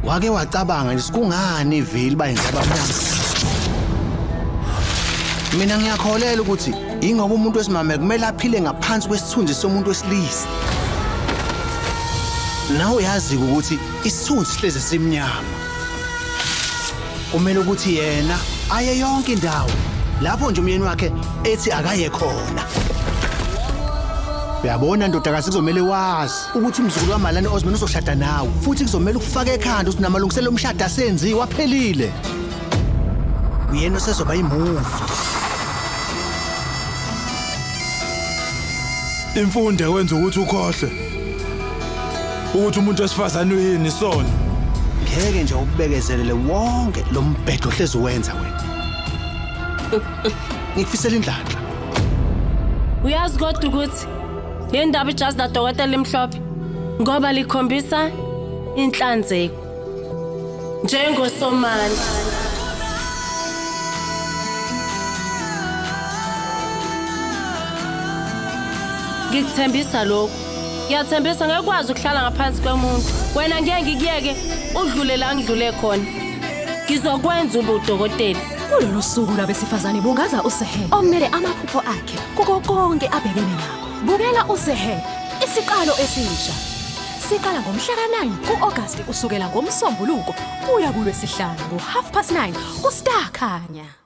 Wake wacabanga nje kungani ivili bayenza abamnyama. Mina ngiyakholela ukuthi ingoba umuntu wesimame kumele aphile ngaphansi kwesithunzi somuntu wesilisa. Nawe uyazi ukuthi isithunzi sihleze simnyama. Kumele ukuthi yena aye yonke indawo lapho nje umyeni wakhe ethi akaye khona. Uyabona ndodakazi kuzomela wazi ukuthi umzukulu kaMalani Osman uzoshada nawe futhi kuzomela ukufaka ekhanda ukuthi namalungiselelo omshado asenziwa aphelile. Uyena osezoba imuvi. Imfundo wenza ukuthi ukhohle ukuthi umuntu wesifazane uyini sona. Ngeke nje ubekezelele wonke lo mbhedo ohlezi uwenza wena. Ngikufisela indlala. Uyazi kodwa ukuthi yendaba ijazi laDokotela Emhlophe ngoba likhombisa inhlanzeko njengosomandla. Ngikuthembisa lokho. Ngiyathembisa ngekwazi ukuhlala ngaphansi komuntu. Wena ngeke ngikuyeke udlule la ngidlule khona. Ngizokwenza ube udokotela. Kulolu suku labesifazane bungaza uSehe omele amaphupho akhe kuko konke abhekene nakho. Bukela uSehe isiqalo esisha. Siqala ngomhla ka-9 ku-August usukela ngoMsombuluko kuya kuLwesihlanu ngo-9:30 kuStar Khanya.